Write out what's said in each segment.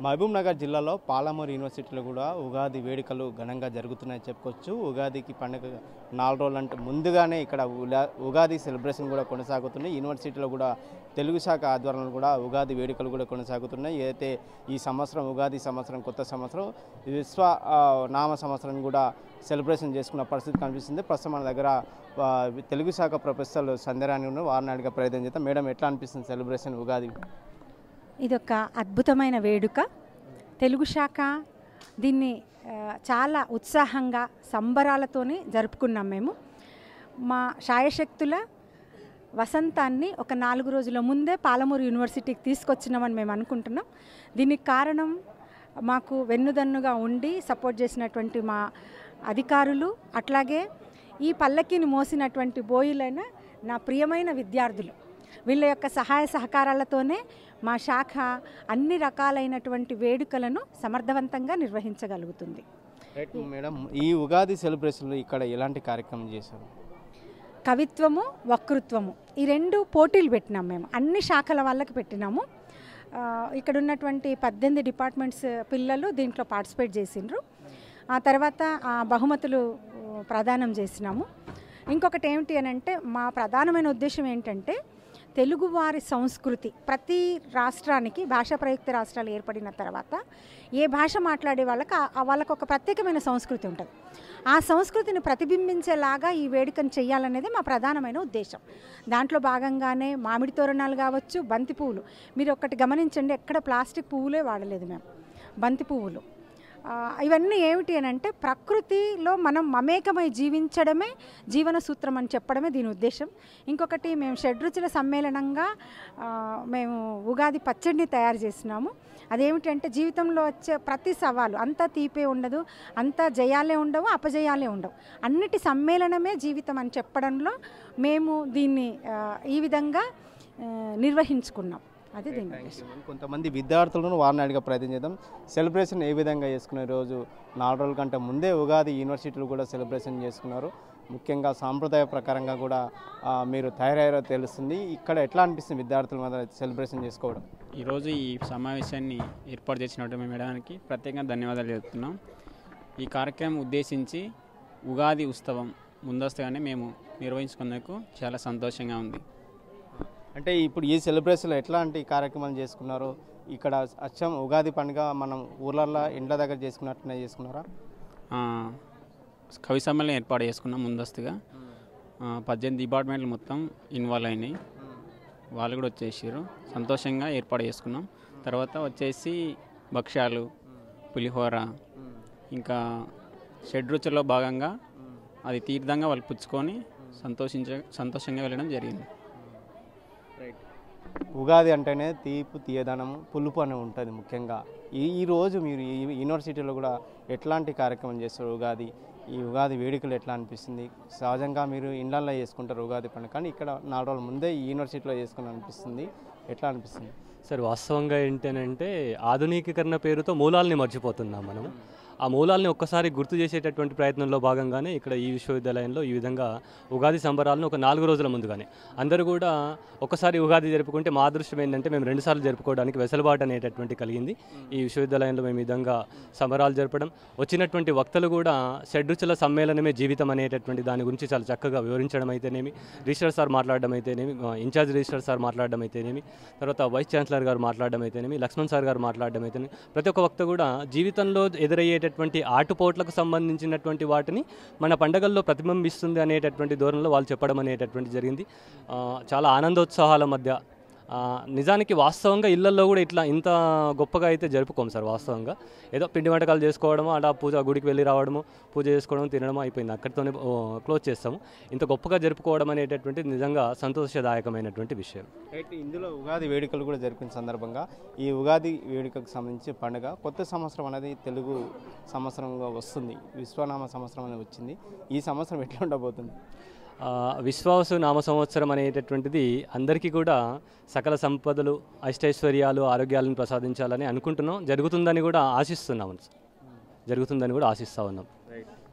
మహబూబ్ నగర్ జిల్లాలో పాలమూరు యూనివర్సిటీలో కూడా ఉగాది వేడుకలు ఘనంగా జరుగుతున్నాయని చెప్పుకోవచ్చు. ఉగాదికి పండుగ 4 రోజులు అంటే ముందుగానే ఇక్కడ ఉగాది సెలబ్రేషన్ కూడా కొనసాగుతున్నాయి. యూనివర్సిటీలో కూడా తెలుగు శాఖ ఆధ్వర్యంలో కూడా ఉగాది వేడుకలు కూడా కొనసాగుతున్నాయి. ఏదైతే ఈ సంవత్సరం ఉగాది సంవత్సరం కొత్త సంవత్సరం నామ సంవత్సరం కూడా సెలబ్రేషన్ చేసుకున్న పరిస్థితి కనిపిస్తుంది. ప్రస్తుతం మన దగ్గర తెలుగు శాఖ ప్రొఫెసర్ సంధ్యారాణి ఉన్నారు. వారిని అడిగే ప్రయత్నం చేద్దాం. మేడం, ఎట్లా అనిపిస్తుంది సెలబ్రేషన్ ఉగాది? ఇదొక అద్భుతమైన వేడుక. తెలుగు శాఖ దీన్ని చాలా ఉత్సాహంగా సంబరాలతోనే జరుపుకున్నాం. మేము మా శాయశక్తుల వసంతాన్ని ఒక 4 రోజుల ముందే పాలమూరు యూనివర్సిటీకి తీసుకొచ్చినామని మేము అనుకుంటున్నాం. దీనికి కారణం మాకు వెన్నుదన్నుగా ఉండి సపోర్ట్ చేసినటువంటి మా అధికారులు, అట్లాగే ఈ పల్లకిని మోసినటువంటి బోయిలైన నా ప్రియమైన విద్యార్థులు, వీళ్ళ యొక్క సహాయ సహకారాలతోనే మా శాఖ అన్ని రకాలైనటువంటి వేడుకలను సమర్థవంతంగా నిర్వహించగలుగుతుంది. రైట్ మేడం, ఈ ఉగాది సెలబ్రేషన్లో ఇక్కడ ఎలాంటి కార్యక్రమం చేశారు? కవిత్వము, వక్తృత్వము ఈ 2 పోటీలు పెట్టినాము. మేము అన్ని శాఖల వాళ్ళకి పెట్టినాము. ఇక్కడ ఉన్నటువంటి 18 డిపార్ట్మెంట్స్ పిల్లలు దీంట్లో పార్టిసిపేట్ చేసిండ్రు. ఆ తర్వాత బహుమతులు ప్రదానం చేసినాము. ఇంకొకటి ఏమిటి అని అంటే, మా ప్రధానమైన ఉద్దేశం ఏంటంటే, తెలుగువారి సంస్కృతి ప్రతి రాష్ట్రానికి భాషా ప్రయుక్త రాష్ట్రాలు ఏర్పడిన తర్వాత ఏ భాష మాట్లాడే వాళ్ళకు ఒక ప్రత్యేకమైన సంస్కృతి ఉంటుంది. ఆ సంస్కృతిని ప్రతిబింబించేలాగా ఈ వేడుకను చేయాలనేది మా ప్రధానమైన ఉద్దేశం. దాంట్లో భాగంగానే మామిడి తోరణాలు కావచ్చు, బంతి పువ్వులు. మీరు ఒక్కటి గమనించండి, ఎక్కడ ప్లాస్టిక్ పువ్వులే వాడలేదు మేము, బంతి పువ్వులు. ఇవన్నీ ఏమిటి అని అంటే, ప్రకృతిలో మనం మమేకమై జీవించడమే జీవన సూత్రం అని చెప్పడమే దీని ఉద్దేశం. ఇంకొకటి, మేము షడ్రుచుల సమ్మేళనంగా మేము ఉగాది పచ్చడిని తయారు చేసినాము. అదేమిటంటే, జీవితంలో వచ్చే ప్రతి సవాలు అంతా తీపే ఉండదు, అంతా జయాలే ఉండవు, అపజయాలే ఉండవు, అన్నిటి సమ్మేళనమే జీవితం అని చెప్పడంలో మేము దీన్ని ఈ విధంగా నిర్వహించుకున్నాం. అది దీని ఉద్దేశం. కొంతమంది విద్యార్థులను వారిని అడిగే ప్రయత్నం చేద్దాం. సెలబ్రేషన్ ఏ విధంగా చేసుకునే రోజు 4 రోజుల కంటే ముందే ఉగాది యూనివర్సిటీలు కూడా సెలబ్రేషన్ చేసుకున్నారు. ముఖ్యంగా సాంప్రదాయ ప్రకారంగా కూడా మీరు తయారయ్యారో తెలుస్తుంది. ఇక్కడ ఎట్లా అనిపిస్తుంది విద్యార్థుల మీద సెలబ్రేషన్ చేసుకోవడం? ఈరోజు ఈ సమావేశాన్ని ఏర్పాటు చేసినటువంటి మేడానికి ప్రత్యేకంగా ధన్యవాదాలు చెప్తున్నాం. ఈ కార్యక్రమం ఉద్దేశించి ఉగాది ఉత్సవం ముందస్తుగానే మేము నిర్వహించుకున్నందుకు చాలా సంతోషంగా ఉంది. అంటే ఇప్పుడు ఈ సెలబ్రేషన్లో ఎట్లాంటి కార్యక్రమాలు చేసుకున్నారు? ఇక్కడ అచ్చం ఉగాది పండుగ మనం ఊర్లలో ఇండ్ల దగ్గర చేసుకున్నట్టునే చేసుకున్నారా? కవి సమ్మేళనం ఏర్పాటు చేసుకున్నాం ముందస్తుగా. 18 డిపార్ట్మెంట్లు మొత్తం ఇన్వాల్వ్ అయినాయి, వాళ్ళు కూడా వచ్చేసారు. సంతోషంగా ఏర్పాటు చేసుకున్నాం. తర్వాత వచ్చేసి భక్ష్యాలు, పులిహోర, ఇంకా షడ్రుచుల్లో భాగంగా అది తీర్థంగా వాళ్ళు పుచ్చుకొని సంతోషంగా వెళ్ళడం జరిగింది. ఉగాది అంటేనే తీపు, తీయదనము, పులుపు అని ఉంటుంది. ముఖ్యంగా ఈరోజు మీరు ఈ యూనివర్సిటీలో కూడా ఎట్లాంటి కార్యక్రమం చేస్తారు? ఈ ఉగాది వేడుకలు ఎట్లా అనిపిస్తుంది? సహజంగా మీరు ఇండ్లల్లో చేసుకుంటారు ఉగాది పండుగ, కానీ ఇక్కడ 4 రోజుల ముందే ఈ యూనివర్సిటీలో చేసుకుని అనిపిస్తుంది. ఎట్లా అనిపిస్తుంది సార్? వాస్తవంగా ఏంటంటే, ఆధునికీకరణ పేరుతో మూలాల్ని మర్చిపోతున్నాం మనం. ఆ మూలాల్ని ఒక్కసారి గుర్తు చేసేటటువంటి ప్రయత్నంలో భాగంగానే ఇక్కడ ఈ విశ్వవిద్యాలయంలో ఈ విధంగా ఉగాది సంబరాలను ఒక 4 రోజుల ముందుగానే అందరూ కూడా ఒకసారి ఉగాది జరుపుకుంటే, మా అదృష్టం ఏంటంటే మేము 2 సార్లు జరుపుకోవడానికి వెసులుబాటు అనేటటువంటి కలిగింది. ఈ విశ్వవిద్యాలయంలో మేము ఈ విధంగా సంబరాలు జరపడం, వచ్చినటువంటి వక్తలు కూడా షడ్రుచుల సమ్మేళనమే జీవితం అనేటటువంటి దాని గురించి చాలా చక్కగా వివరించడం అయితేనేమి, రిజిస్టర్ సార్ మాట్లాడడం అయితేనేమి, ఇన్ఛార్జ్ రిజిస్టర్ సార్ మాట్లాడడం అయితేనేమి, తర్వాత వైస్ ఛాన్సలర్ గారు మాట్లాడడం అయితేనేమి, లక్ష్మణ్ సార్ గారు మాట్లాడడం అయితేనేమి, ప్రతి ఒక్క వక్త కూడా జీవితంలో ఎదురయ్యేటటువంటి ఆటుపోట్లకు సంబంధించినటువంటి వాటిని మన పండుగల్లో ప్రతిబింబిస్తుంది అనేటటువంటి ధోరణిలో వాళ్ళు చెప్పడం అనేటటువంటి జరిగింది. చాలా ఆనందోత్సాహాల మధ్య, నిజానికి వాస్తవంగా ఇళ్లలో కూడా ఇంత గొప్పగా అయితే జరుపుకోము సార్. వాస్తవంగా ఏదో పిండి వంటకాలు చేసుకోవడము, అలా గుడికి వెళ్ళి రావడము, పూజ చేసుకోవడం, తినడం అయిపోయింది, అక్కడితోనే క్లోజ్ చేస్తాము. ఇంత గొప్పగా జరుపుకోవడం అనేటటువంటి నిజంగా సంతోషదాయకమైనటువంటి విషయం. అయితే ఇందులో ఉగాది వేడుకలు కూడా జరిపిన సందర్భంగా ఈ ఉగాది వేడుకకు సంబంధించి పండుగ కొత్త సంవత్సరం అనేది తెలుగు సంవత్సరంగా వస్తుంది. విశ్వనామ సంవత్సరం అనేది వచ్చింది. ఈ సంవత్సరం ఎట్లా ఉండబోతుంది? విశ్వావసు నామ సంవత్సరం అనేటటువంటిది అందరికీ కూడా సకల సంపదలు, అష్టైశ్వర్యాలు, ఆరోగ్యాలను ప్రసాదించాలని అనుకుంటున్నాం. జరుగుతుందని కూడా ఆశిస్తూ ఉన్నాం.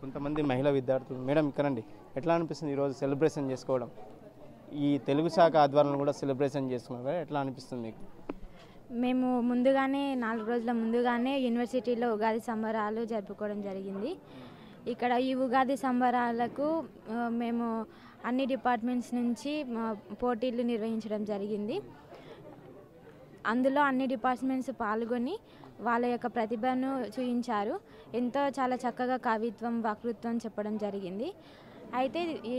కొంతమంది మహిళా విద్యార్థులు, మేడం ఇక్కడండి, ఎట్లా అనిపిస్తుంది ఈరోజు సెలబ్రేషన్ చేసుకోవడం? ఈ తెలుగు శాఖ ఆధ్వర్యంలో కూడా సెలబ్రేషన్ చేసుకున్నారు, ఎట్లా అనిపిస్తుంది మీకు? మేము ముందుగానే 4 రోజుల ముందుగానే యూనివర్సిటీలో ఉగాది సంబరాలు జరుపుకోవడం జరిగింది. ఇక్కడ ఈ ఉగాది సంబరాలకు మేము అన్ని డిపార్ట్మెంట్స్ నుంచి పోటీలు నిర్వహించడం జరిగింది. అందులో అన్ని డిపార్ట్మెంట్స్ పాల్గొని వాళ్ళ యొక్క ప్రతిభను చూపించారు. చాలా చక్కగా కవిత్వం, వక్తృత్వం చెప్పడం జరిగింది. అయితే ఈ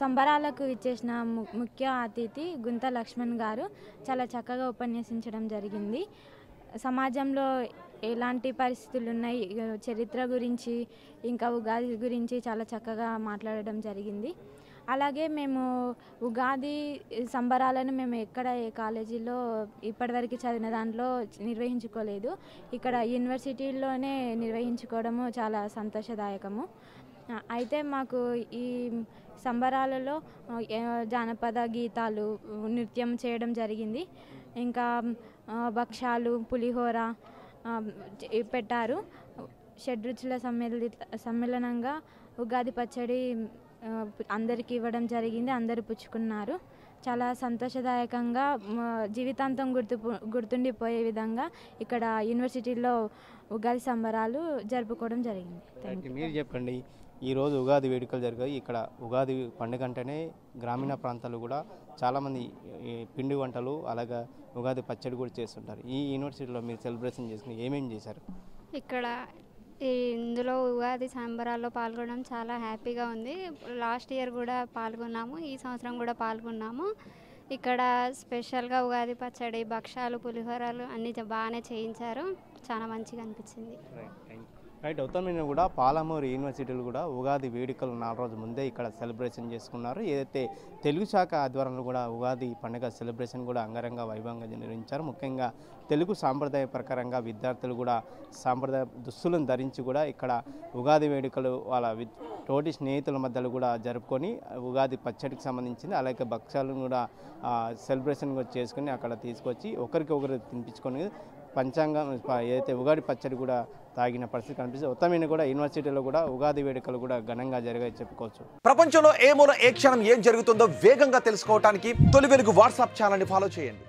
సంబరాలకు ఇచ్చేసిన ముఖ్య అతిథి గుంత లక్ష్మణ్ గారు చాలా చక్కగా ఉపన్యసించడం జరిగింది. సమాజంలో ఎలాంటి పరిస్థితులు ఉన్నాయి, చరిత్ర గురించి, ఇంకా ఉగాది గురించి చాలా చక్కగా మాట్లాడడం జరిగింది. అలాగే మేము ఉగాది సంబరాలను మేము ఎక్కడ ఏ కాలేజీలో ఇప్పటివరకు చదివిన దాంట్లో నిర్వహించుకోలేదు. ఇక్కడ యూనివర్సిటీలోనే నిర్వహించుకోవడము చాలా సంతోషదాయకము. అయితే మాకు ఈ సంబరాలలో జానపద గీతాలు, నృత్యం చేయడం జరిగింది. ఇంకా భక్షాలు, పులిహోర పెట్టారు. షడ్రుచుల సమ్మేళనంగా ఉగాది పచ్చడి అందరికీ ఇవ్వడం జరిగింది. అందరూ పుచ్చుకున్నారు. చాలా సంతోషదాయకంగా జీవితాంతం గుర్తుండిపోయే విధంగా ఇక్కడ యూనివర్సిటీలో ఉగాది సంబరాలు జరుపుకోవడం జరిగింది. మీరు చెప్పండి, ఈరోజు ఉగాది వేడుకలు జరిగాయి. ఇక్కడ ఉగాది పండుగ అంటేనే గ్రామీణ ప్రాంతాలు కూడా చాలామంది పిండి వంటలు అలాగే ఉగాది పచ్చడి కూడా చేస్తుంటారు. ఈ యూనివర్సిటీలో మీరు సెలబ్రేషన్ చేసుకుని ఏమేమి చేశారు? ఇక్కడ ఇందులో ఉగాది సంబరాల్లో పాల్గొనడం చాలా హ్యాపీగా ఉంది. లాస్ట్ ఇయర్ కూడా పాల్గొన్నాము, ఈ సంవత్సరం కూడా పాల్గొన్నాము. ఇక్కడ స్పెషల్గా ఉగాది పచ్చడి, భక్షాలు, పులిహోరాలు అన్నీ బాగానే చేయించారు. చాలా మంచిగా అనిపించింది. రైట్. ఉత్తమైన కూడా పాలమూరు యూనివర్సిటీలు కూడా ఉగాది వేడుకలు 4 రోజుల ముందే ఇక్కడ సెలబ్రేషన్ చేసుకున్నారు. ఏదైతే తెలుగు శాఖ ఆధ్వర్యంలో కూడా ఉగాది పండుగ సెలబ్రేషన్ కూడా అంగరంగ వైభవంగా నిర్వహించారు. ముఖ్యంగా తెలుగు సాంప్రదాయ ప్రకారంగా విద్యార్థులు కూడా సాంప్రదాయ దుస్తులను ధరించి కూడా ఇక్కడ ఉగాది వేడుకలు వాళ్ళ తోటి స్నేహితుల మధ్యలో కూడా జరుపుకొని ఉగాది పచ్చడికి సంబంధించింది అలాగే భక్ష్యాలను కూడా సెలబ్రేషన్ కూడా చేసుకొని అక్కడ తీసుకొచ్చి ఒకరికొకరు తినిపించుకొని పంచాంగం ఏదైతే ఉగాది పచ్చడి కూడా తాగిన పరిస్థితి కనిపిస్తుంది. ఉత్తమైన కూడా యూనివర్సిటీలో కూడా ఉగాది వేడుకలు కూడా ఘనంగా జరిగాయి చెప్పుకోవచ్చు. ప్రపంచంలో ఏ మూల ఏ క్షణం ఏం జరుగుతుందో వేగంగా తెలుసుకోవడానికి తొలి వెలుగు వాట్సాప్ ఛానల్ని ఫాలో చేయండి.